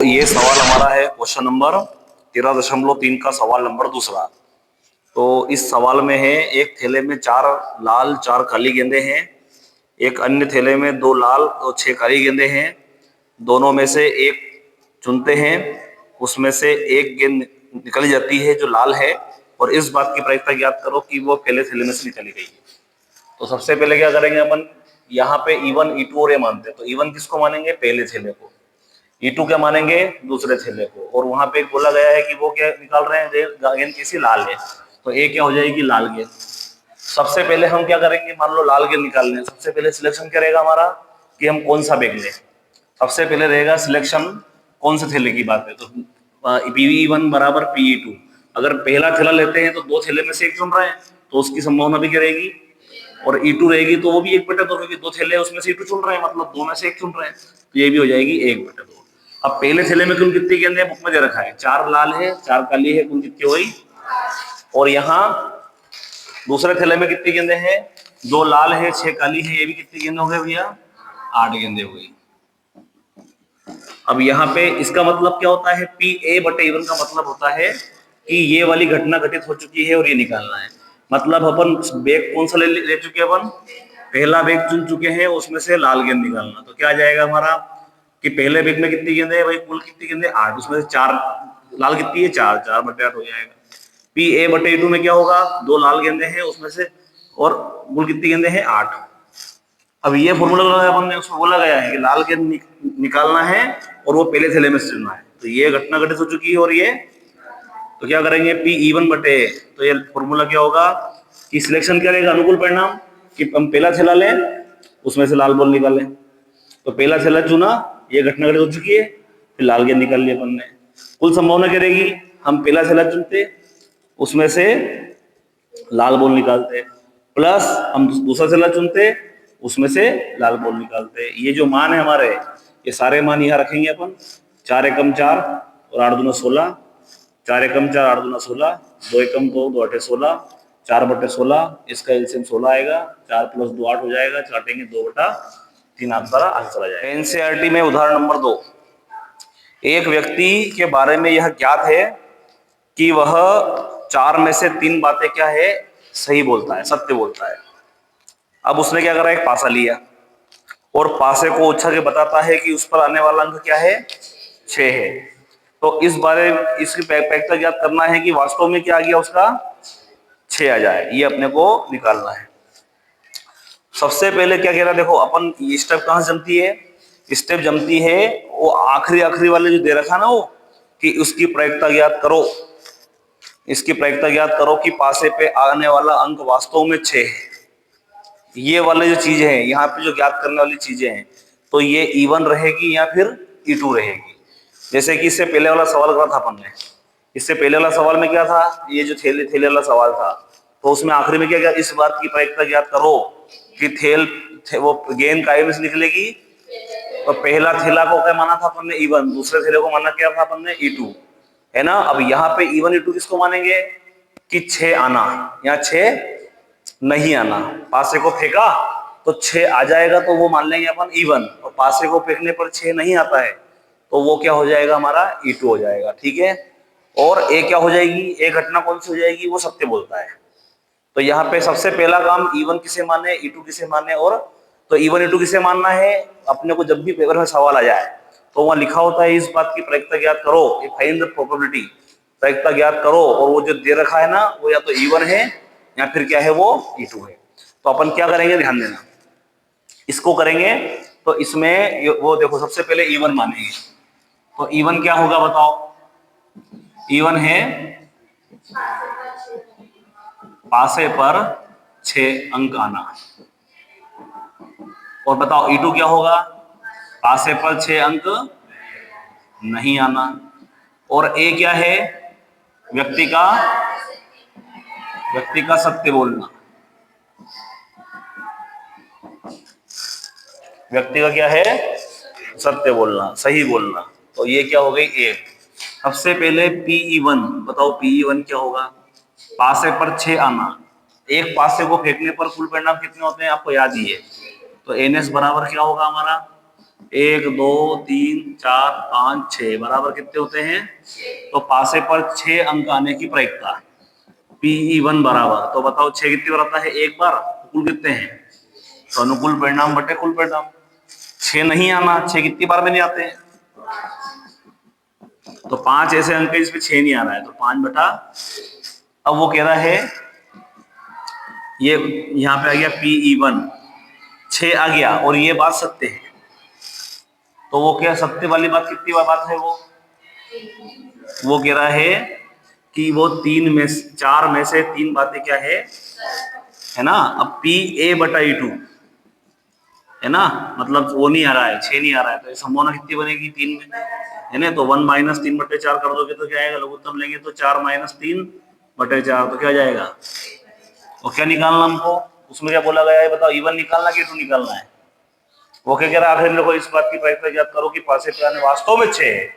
ये सवाल हमारा है क्वेश्चन नंबर 13.3 का सवाल नंबर दूसरा। तो इस सवाल में है एक थैले में 4 लाल 4 काली गेंदें हैं, एक अन्य थैले में 2 लाल और 6 काली गेंदें हैं। दोनों में से एक चुनते हैं, उसमें से एक गेंद निकल जाती है जो लाल है, और इस बात की प्रायिकता ज्ञात करो कि वो पहले थैले में से निकली गई है। तो सबसे पहले क्या करेंगे अपन, यहाँ पे E1 E2 और ये मानते हैं, तो E1 किसको मानेंगे, पहले थैले को, E2 क्या मानेंगे, दूसरे थैले को। और वहां पे बोला गया है कि वो क्या निकाल रहे हैं, गेंद किसी लाल है, तो ए क्या हो जाएगी, लाल गेंद। सबसे पहले हम क्या करेंगे, मान लो लाल गेंद निकालने हैं, सबसे पहले सिलेक्शन क्या रहेगा हमारा कि हम कौन सा बैग लें। सबसे पहले रहेगा सिलेक्शन कौन से थैले की बात है, तो PE1 बराबर PE2। अगर पहला थैला लेते हैं तो 2 थैले में से एक चुन रहे हैं, तो उसकी संभावना भी क्या रहेगी, और E2 रहेगी तो वो भी 1/2, क्योंकि 2 थैले उसमें से E2 चुन रहे हैं, मतलब 2 में से एक चुन रहे हैं, तो ये भी हो जाएगी 1/2। अब पहले थैले में कुल कितनी गेंदें बुक में दे रखा है, 4 लाल है 4 काली है, कुल कितनी हुई। और यहाँ दूसरे थैले में कितनी गेंदें हैं, 2 लाल है 6 काली है, ये भी कितनी गेंदें हो गए भैया, 8 गेंदें हो गई। अब यहाँ पे इसका मतलब क्या होता है, PA/E1 का मतलब होता है कि ये वाली घटना घटित हो चुकी है और ये निकालना है। मतलब अपन बैग कौन सा ले चुके हैं, अपन पहला बैग चुन चुके हैं, उसमें से लाल गेंद निकालना। तो क्या आ जाएगा हमारा कि पहले बैग में कितनी गेंदें है भाई, कुल कितनी गेंदें 8, उसमें से 4 लाल कितनी है, 4 4/8 हो जाएगा। PA/E2 में क्या होगा, 2 लाल गेंदें हैं उसमें से, और कुल कितनी गेंदें हैं, 8। अब ये फॉर्मूला अपन ने उसमें बोला गया है कि लाल गेंद निकालना है और वो पहले थैले में से चुनना है, तो ये घटना घटित हो चुकी है। और ये तो क्या करेंगे, PE1 बटे, तो ये फॉर्मूला क्या होगा कि सिलेक्शन क्या रहेगा, अनुकूल परिणाम, कि हम पहला थैला लें उसमें से लाल बॉल निकालें। तो पहला थैला चुना, ये घटना घटित हो चुकी है, फिर लाल गेंद निकाल ली अपन ने। कुल संभावना क्या रहेगी, हम पहला थैला चुनते उसमें से लाल बॉल निकालते, प्लस हम दूसरा थैला चुनते उसमें से लाल बॉल निकालते। ये जो मान है हमारे, ये सारे मान यहाँ रखेंगे अपन, 4 एकम 4 और 8 दूना 16, 4 एकम 4 8 दूना 16, 2 एकम 2 2 8 16, 4/16, इसका एलसीएम 16 आएगा, 4 + 2 8 हो जाएगा, काटेंगे 2/3, आपका आंसर आ जाएगा। एनसीईआरटी में उदाहरण नंबर 2, एक व्यक्ति के बारे में यह ज्ञात है कि वह 4 में से 3 बातें क्या है, सही बोलता है, सत्य बोलता है। अब उसने क्या करा, एक पासा लिया और पासे को उछल के बताता है कि उस पर आने वाला अंक क्या है, 6 है। तो इस बारे इसकी प्रायिकता ज्ञात करना है कि वास्तव में क्या आ गया उसका, 6 आ जाए, ये अपने को निकालना है। सबसे पहले क्या कह रहा है, देखो अपन ये स्टेप कहां से जमती है, स्टेप जमती है वो आखिरी वाले जो दे रखा ना, वो कि उसकी प्रायिकता ज्ञात करो, इसकी प्रायिकता ज्ञात करो कि पासे पे आने वाला अंक वास्तव में 6 है। ये वाले जो चीजें हैं यहाँ पे जो ज्ञात करने वाली चीजें हैं, तो ये E1 रहेगी या फिर E2 रहेगी। जैसे कि इससे पहले वाला सवाल करा था अपन ने, इससे पहले वाला सवाल में क्या था, ये जो थैले वाला सवाल था, तो उसमें आखिरी में क्या, इस बात की प्रायिकता ज्ञात करो कि वो गेंद काय में से निकलेगी। तो पहला थैला को क्या माना था अपन ने, E1, दूसरे थैले को माना क्या था अपन ने, E2, है ना। अब यहाँ पे E1 E2 किसको मानेंगे कि 6 आना, यहाँ 6 नहीं आना, पासे को फेंका तो 6 आ जाएगा, तो वो मान लेंगे अपन E1, और पासे को फेंकने पर 6 नहीं आता है तो वो क्या हो जाएगा हमारा, E2 हो जाएगा, ठीक है। और ए क्या हो जाएगी, एक घटना कौन सी हो जाएगी, वो सत्य बोलता है। तो यहाँ पे सबसे पहला काम E1 किसे माने, E2 किसे माने, और तो E1 E2 किसे मानना है अपने को, जब भी पेपर में सवाल आ जाए तो वहां लिखा होता है इस बात की प्रायिकता ज्ञात करो, फाइंड द प्रोबेबिलिटी, प्रायिकता ज्ञात करो, और वो जो दे रखा है ना वो या तो E1 है या फिर क्या है, वो E2 है। तो अपन क्या करेंगे, ध्यान देना, इसको करेंगे तो इसमें वो देखो सबसे पहले E1 मानेंगे, तो E1 क्या होगा बताओ, E1 है पासे पर 6 अंक आना, और बताओ E2 क्या होगा, पासे पर 6 अंक नहीं आना। और ए क्या है, व्यक्ति का सत्य बोलना, व्यक्ति का क्या है, सत्य बोलना, सही बोलना। तो ये क्या हो गई, एक। सबसे पहले PE1 बताओ, PE1 क्या होगा, पासे पर 6 आना, एक पासे को फेंकने पर कुल परिणाम कितने होते हैं आपको याद ही है। तो NS बराबर क्या होगा हमारा, 1 2 3 4 5 6 बराबर कितने होते हैं? तो पासे पर 6 अंक आने की प्रायिकता PE1 बराबर, तो बताओ 6 कितनी बार आता है? एक बार। कुल कितने हैं? तो अनुकूल परिणाम बटे कुल परिणाम। 6 नहीं आना, 6 कितनी बार में नहीं आते हैं? तो 5 ऐसे अंक है जिसमें 6 नहीं आ रहा है, तो 5 बटा, अब वो कह रहा है ये यहाँ पे आ गया PE1, 6 आ गया और ये बात सत्य है। तो वो क्या सत्य वाली बात कितनी बात है? वो कह रहा है कि वो 4 में से 3 बातें क्या है ना। अब PA/E2 है ना, मतलब वो नहीं आ रहा है, 6 नहीं आ रहा है, तो संभावना कितनी बनेगी? 3 में, है ना। तो 1 - 3/4 कर दोगे तो क्या आएगा? लघुत्तम लेंगे तो 4 - 3/4, तो क्या जाएगा? और क्या निकालना हमको? उसमें क्या बोला गया है बताओ? E1 निकालना कि E2 निकालना है? वो क्या कह रहा है? आखिर देखो इस बात की प्रायिकता ज्ञात करो कि पासे पे आने वास्तव में 6 है,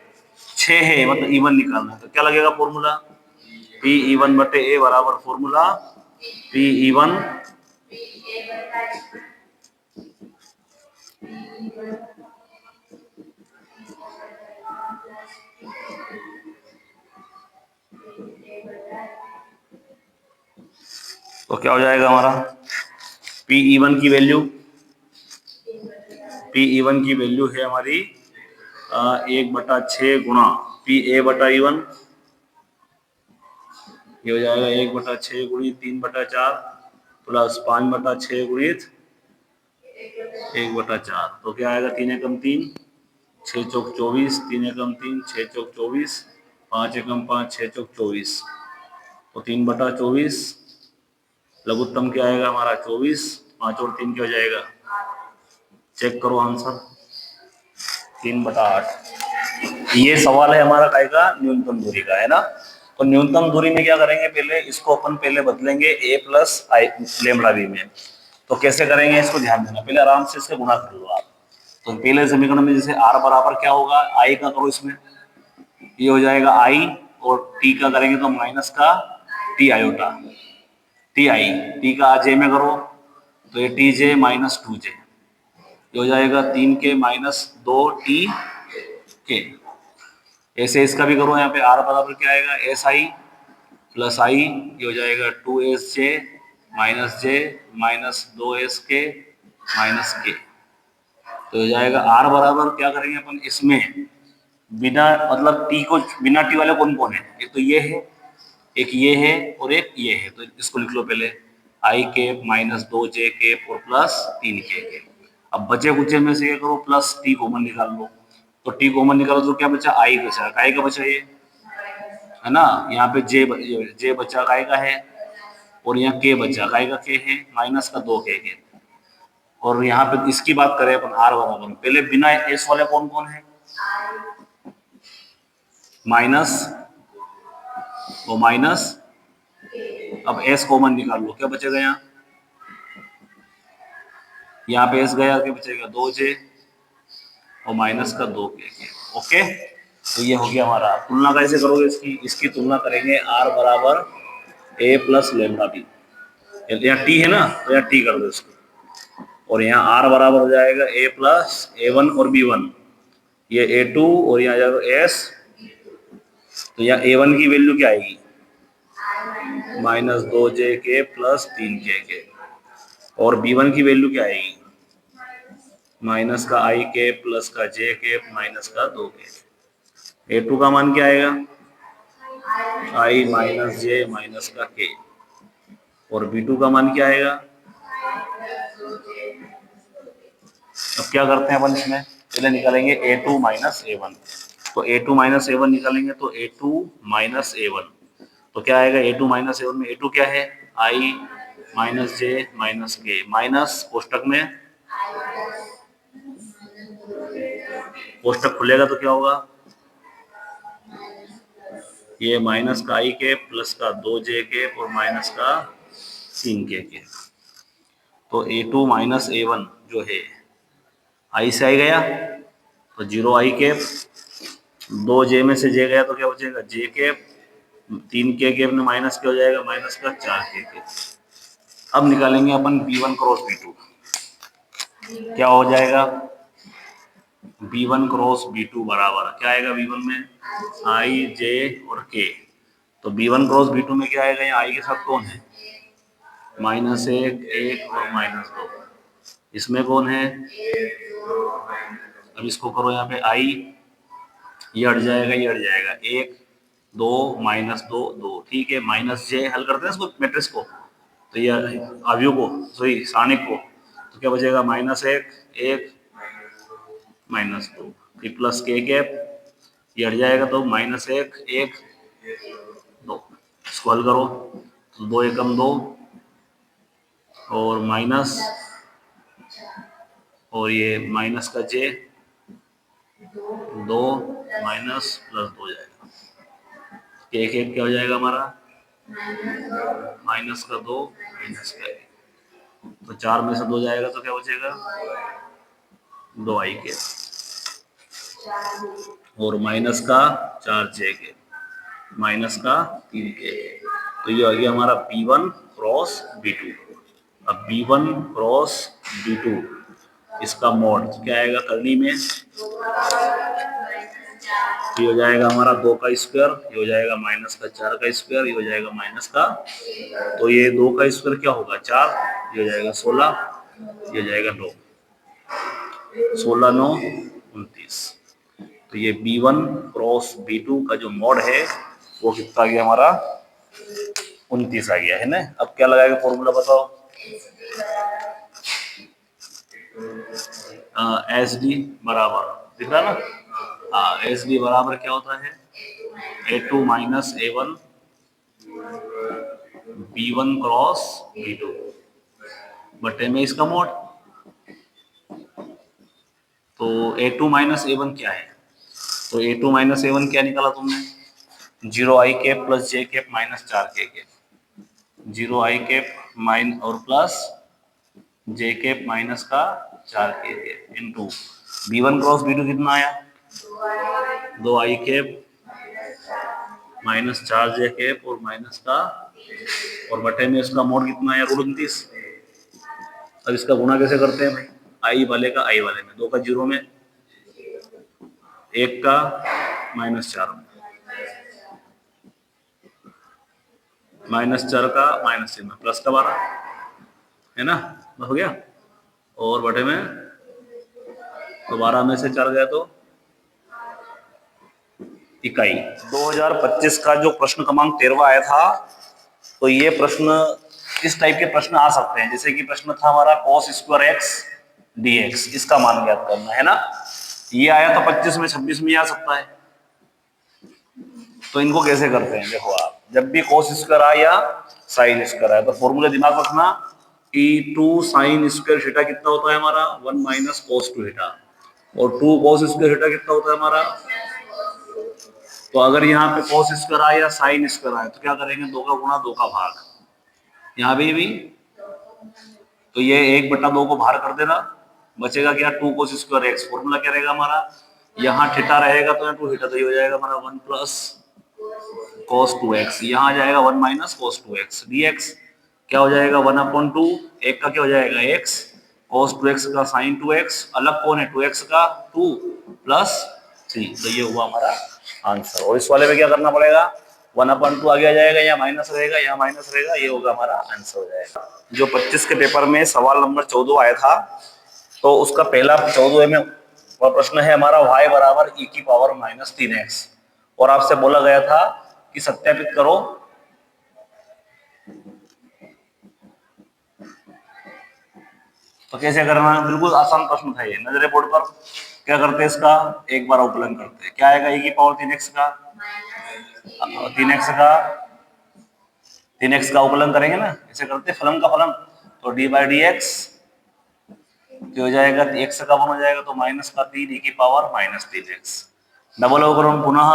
6 है, मतलब E1 निकालना है। तो क्या लगेगा फॉर्मूला? PE1/A बराबर फॉर्मूला PE1 तो क्या हो जाएगा हमारा? PE1 की वैल्यू है हमारी 1/6 गुणा PA/E1, ये हो जाएगा 1/6 गुणित 3/4 प्लस 5/6 गुणित 1/4। तो क्या आएगा? 3 एकम 3, 6 चौक 24, 3 एकम 3, 6 चौक 24, 5 एकम 5, 6 चौक 24, तो 3/24। लघुत्तम क्या आएगा हमारा? 24। 5 और 3 क्या हो जाएगा? चेक करो आंसर, 3/8। ये सवाल है हमारा काय का? न्यूनतम दूरी का, है ना। तो न्यूनतम दूरी में क्या करेंगे? पहले इसको अपन बदलेंगे A+I में। तो कैसे करेंगे इसको ध्यान देना, पहले आराम से इससे गुणा कर लो आप। तो पहले समीकरण में जैसे R बराबर क्या होगा? I का करो इसमें, ये हो जाएगा I, और T का करेंगे तो माइनस का T आयोटा, T का J में करो तो ये TJ - 2J, ये हो जाएगा 3K - 2TK। ऐसे इसका भी करो, यहाँ पे R बराबर क्या आएगा? SI प्लस I, ये हो जाएगा 2SJ - J - 2SK - K। तो हो जाएगा R बराबर क्या करेंगे अपन इसमें? बिना मतलब T को, बिना T वाले कौन कौन है? एक तो ये है, एक ये है, और एक ये है। तो इसको लिख लो पहले, I कैप - 2J कैप और प्लस 3K। अब बचे कुचे में से क्या करो? प्लस T कॉमन निकाल लो। तो T कॉमन निकालो तो क्या बचा? I बचा, काय का बचा ये, है ना। यहाँ पे J बचा, काय का है, और यहाँ K बचा, काय का K है, माइनस का 2K के। और यहाँ पे इसकी बात करें अपन R बराबर, पहले बिना S वाले कौन कौन है? माइनस, वो माइनस, अब S कॉमन निकाल लो, क्या बचेगा यहाँ? यहाँ पे S गया, क्या बचेगा? 2J और माइनस का 2K। ओके, तो ये हो गया हमारा। तुलना कैसे करोगे इसकी तुलना करेंगे R बराबर A+λB। यहाँ T है ना, तो यहाँ T कर दो इसको, और यहाँ R बराबर हो जाएगा A+A1 और B1, ये A2 और यहाँ जाएगा S। तो यहाँ A1 की वैल्यू क्या आएगी? -2J प्लस 3K के, और B1 की वैल्यू क्या आएगी? माइनस का I कैप प्लस का J कैप माइनस का 2K। A2 का मान क्या आएगा? I - J माइनस का K, और B2 का मान क्या आएगा? अब क्या करते हैं अपन इसमें, पहले निकालेंगे A2 - A1। तो A2 - A1 निकालेंगे तो A2 - A1, तो क्या आएगा? A2 - A1 में A2 क्या है? I - J - K, माइनस कोष्टक में, कोष्टक खुलेगा तो क्या होगा? ये माइनस का I कैप प्लस का 2J कैप और माइनस का 3K कैप। तो A2 - A1 जो है I से I गया तो 0 I कैप, 2J में से J गया तो क्या बचेगा? J कैप, 3K कैप में माइनस क्या हो जाएगा? माइनस का 4K कैप। अब निकालेंगे अपन B1 क्रॉस B2, क्या हो जाएगा? B1 क्रॉस B2 बराबर क्या आएगा B1 में I J और K। तो B1 क्रॉस B2 में क्या आएगा, यहाँ I के साथ कौन है, -1 1 और -2। इसमें कौन है, अब इसको करो यहाँ पे I, ये हट जाएगा, ये हट जाएगा, 1 2 -2 2, ठीक है। -j हल करते हैं इसको मैट्रिक्स को, तो ये अवयव को, सॉरी सारणिक को, तो क्या बचेगा -1 1 -2, फिर प्लस k कैप, ये हट जाएगा तो -1 1 2, इसको हल करो तो 2 एकम 2 और माइनस, और ये माइनस का j 2 माइनस प्लस 2 जाएगा, k कैप क्या हो जाएगा हमारा माइनस का 2 माइनस का 1, तो 4 में से 2 जाएगा तो क्या बचेगा 2i के, और माइनस का 4j के, माइनस का 3k, तो ये आ गया हमारा B1 क्रॉस B2। अब B1 क्रॉस B2 इसका मॉड क्या आएगा करनी में, ये हो जाएगा हमारा 2 का स्क्वायर, ये हो जाएगा माइनस का 4 का स्क्वायर, ये हो जाएगा माइनस का, तो ये 2 का स्क्वायर क्या होगा 4, ये हो जाएगा 16, ये हो जाएगा 9, 16 9 29। तो ये B1 क्रॉस B2 का जो मॉड है वो कितना आ गया हमारा 29 आ गया है ना। अब क्या लगाएगा फॉर्मूला बताओ, एस डी बराबर दिख रहा ना, हाँ एस डी बराबर क्या होता है A2 minus A1 B1 cross B2 बटे में इसका मोड। तो A2 माइनस A1 क्या है, तो A2 माइनस A1 क्या निकाला तुमने, 0i cap plus j cap minus 4k cap, 0i cap mine और प्लस j कैप माइनस का 4k cap into B1 cross B2 कितना आया 2i cap minus 4j cap और माइनस का, और बटे में इसका मोड कितना आया 29। अब इसका गुणा कैसे करते हैं भाई, आई वाले का आई वाले में, 2 का 0 में, 1 का -4 में, -4 का -3 में, प्लस का 12 है ना, हो गया, और बटे में तो 12 में से 4 गया तो इकाई। 2025 का जो प्रश्न क्रमांक 13वां आया था, तो ये प्रश्न इस टाइप के प्रश्न आ सकते हैं, जैसे कि प्रश्न था हमारा cos स्क्वायर x dx, इसका मान ज्ञात करना है ना, ये आया तो 25 में 26 में आ सकता है। तो इनको कैसे करते हैं, देखो आप जब भी cos स्क्वायर आया या साइन स्क्वायर आया तो फॉर्मूला दिमाग रखना, E2 साइन स्क्वायर थीटा कितना होता है हमारा 1 माइनस cos 2 थीटा, और 2 cos स्क्वायर थीटा कितना होता है हमारा, तो अगर यहाँ पे cos स्क्वायर आया या साइन स्क्वायर आया तो क्या करेंगे 2 का गुणा 2 का भाग, यहाँ पे भी तो ये 1/2 को बाहर कर देना, बचेगा क्या 2 cos स्क्वायर x, फॉर्मूला क्या रहेगा हमारा, यहाँ थीटा रहेगा तो यहाँ 2 थीटा, तो ये हो जाएगा हमारा 1 प्लस cos 2x, यहाँ आ जाएगा 1 माइनस cos 2x dx, क्या हो जाएगा 1/2, एक का क्या हो जाएगा x, cos 2x का sin 2x, अलग कौन है 2x का 2 प्लस 3, तो ये हुआ हमारा आंसर। और इस वाले में क्या करना पड़ेगा 1/2 आगे आ जाएगा, या माइनस रहेगा, या माइनस रहेगा, ये होगा हमारा आंसर हो जाएगा। जो 25 के पेपर में सवाल नंबर 14 आया था, तो उसका पहला 14 में प्रश्न है हमारा y बराबर e की पावर -3x, और आपसे बोला गया था कि सत्यापित करो तो कैसे करना, बिल्कुल आसान प्रश्न था ये, नजरे बोर्ड पर क्या करते हैं इसका एक बार अवकलन करते हैं, क्या आएगा e की पावर 3x का 3x का अवकलन करेंगे ना, ऐसे करते हैं फलन का फलन, तो d/dx हो जाएगा x का 1 हो जाएगा तो माइनस का 3 e की पावर -3x, डबल अवकलन पुनः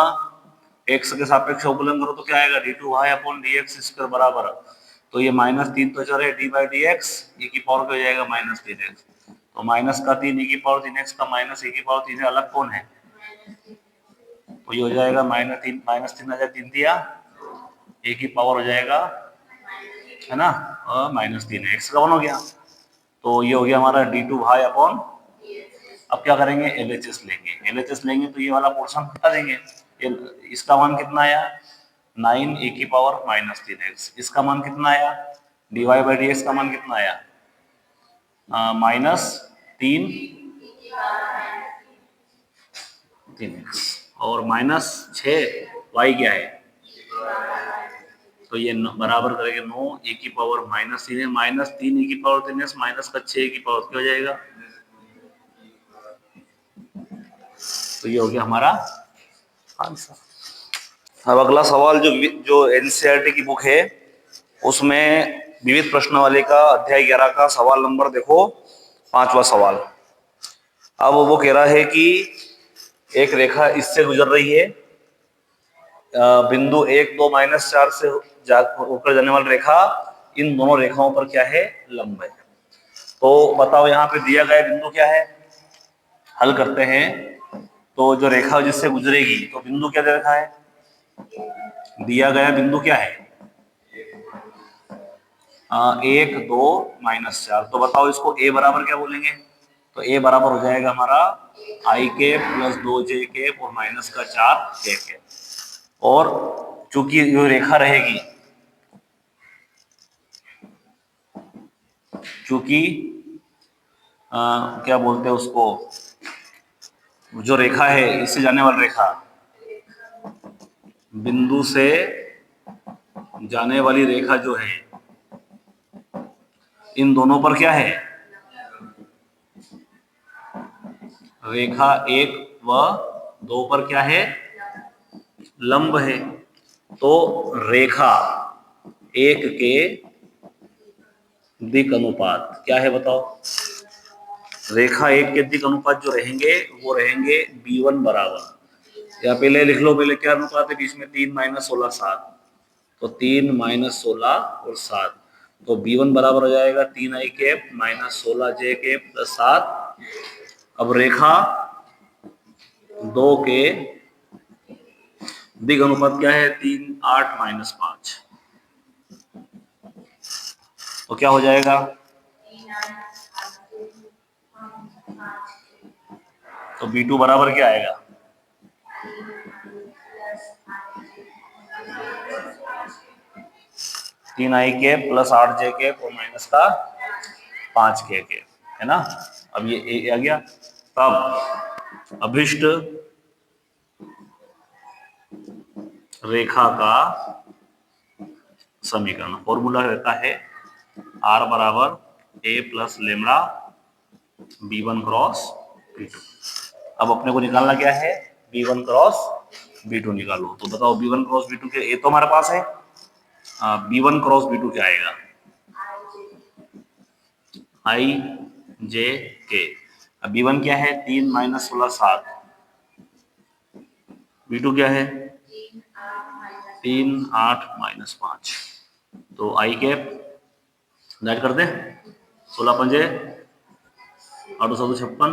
x के सापेक्ष अवकलन करो तो क्या आएगा d2y/dx² बराबर, तो ये -3 तो चले d/dx e की पावर क्या हो जाएगा -3x, तो माइनस का 3 e की पावर 3x का माइनस e की पावर 3 अलग कौन है, तो ये हो जाएगा -3 3 दिया ए की पावर हो जाएगा है ना, -3 x का 1 हो गया, तो ये हो गया हमारा d2y/, अब क्या करेंगे, LHS लेंगे। LHS लेंगे तो ये वाला पोर्शन हटा देंगे। इसका मान कितना आया, 9 a की पावर माइनस 3x। इसका मान कितना आया, dy/dx का मान कितना आया, -3x और -6 y क्या है, तो ये बराबर करेंगे 9 a की पावर -3 है, -3 a की पावर 3x माइनस का 6 a की पावर क्या हो जाएगा, तो ये हो गया हमारा आंसर। अब अगला सवाल जो एनसीईआरटी की बुक है उसमें विविध प्रश्नावली का अध्याय 11 का सवाल नंबर देखो 5वां सवाल। अब वो कह रहा है कि एक रेखा इससे गुजर रही है, बिंदु 1 2 -4 से होकर जाने वाली रेखा इन दोनों रेखाओं पर क्या है, लंब है। तो बताओ यहाँ पे दिया गया बिंदु क्या है, हल करते हैं। तो जो रेखा जिससे गुजरेगी, तो बिंदु क्या दे रखा है, दिया गया बिंदु क्या है, 1 2 -4। तो बताओ इसको a बराबर क्या बोलेंगे, तो a बराबर हो जाएगा हमारा i के प्लस 2j के और माइनस का 4k के। और चूंकि जो रेखा रहेगी, चूंकि क्या बोलते हैं उसको, जो रेखा है इससे जाने वाली रेखा, बिंदु से जाने वाली रेखा जो है इन दोनों पर क्या है, रेखा 1 व 2 पर क्या है, लंब है। तो रेखा 1 के दिक् अनुपात क्या है बताओ, रेखा 1 के दिक् अनुपात जो रहेंगे वो रहेंगे b1 बराबर, या पहले लिख लो, पहले क्या अनुपात है बीच में, 3 - 16 7, तो 3 - 16 और 7, तो b1 बराबर हो जाएगा 3i cap minus 16j cap plus 7। अब रेखा 2 के दिक् अनुपात क्या है, 3 8 - 5, तो क्या हो जाएगा, तो b2 बराबर क्या आएगा, 3i cap plus 8j cap और माइनस का 5k कैप, है ना। अब ये a आ गया। तब अभिष्ट रेखा का समीकरण, फॉर्मूला रहता है r बराबर a plus lambda b1 cross b2। अब अपने को निकालना क्या है, b1 क्रॉस b2 निकालो। तो बताओ b1 क्रॉस b2 के, a तो हमारे पास है, b1 क्रॉस b2 क्या आएगा, i j k। अब b1 क्या है, 3 - 16 7, b2 क्या है 3 8 - 5, तो i कैप ऐड कर दे, 16 पंजे 8 56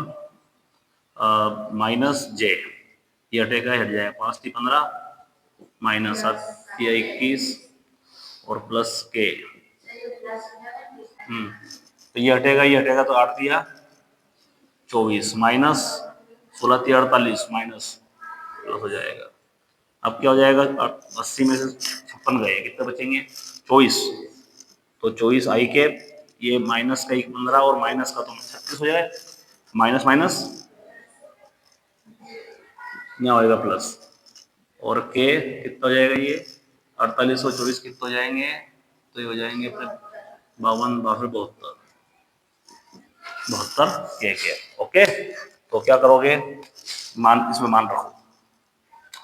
माइनस j, ये हटेगा, हट जाएगा, 5 × 15 माइनस 7 × 21 और प्लस k, तो ये हटेगा, ये हटेगा, तो 8 × 24 माइनस 16 × 48 माइनस प्लस हो जाएगा। अब क्या हो जाएगा, 80 में से 56 गए, कितने बचेंगे 24, तो 24 i कैप, ये माइनस का 15 और माइनस का तो 36 हो जाए, माइनस माइनस क्या होएगा प्लस, और k कितना हो जाएगा, ये 48 और 24 कितने हो जाएंगे, तो ये हो जाएंगे फिर 52 52 72 के। ओके, तो क्या करोगे, मान इसमें मान रखो।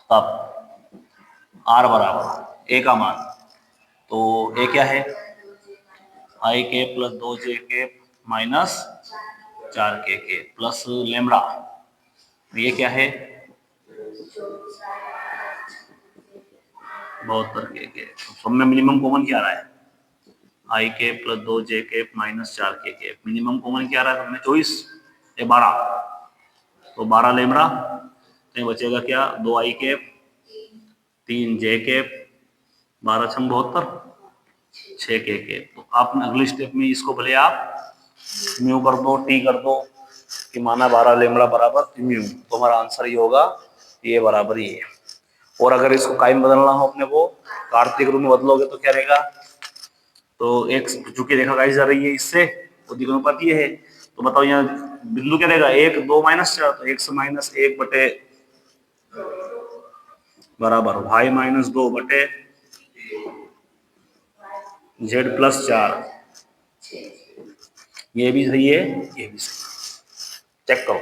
तब r बराबर a का मान, तो a क्या है, i के प्लस 2j के माइनस 4k के प्लस लेमड़ा, ये क्या है 72 के। सब में मिनिमम कॉमन क्या आ रहा है, i के प्लस 2j के माइनस 4k के, मिनिमम कॉमन क्या आ रहा है सब में, 24 ये 12, तो 12 लेमड़ा, तो बचेगा क्या, 2i के 3j के 12 × 72 6k के। तो आप अगले स्टेप में इसको भले आप म्यू कर दो, टी कर दो, कि माना 12 लेमड़ा बराबर म्यू, तो हमारा आंसर ये होगा, ये बराबर ये है। और अगर इसको कायम बदलना हो अपने को, कार्तिक रूप में बदलोगे तो क्या रहेगा, तो एक चूंकि रेखा खींची जा रही है इससे, तो द्विगुणोत्पाद ये है, तो बताओ यहाँ बिंदु क्या रहेगा, 1 2 -4, तो 1 से -1 बटे बराबर y -2 बटे z +4। ये भी सही है, ये भी सही है, चेक करो।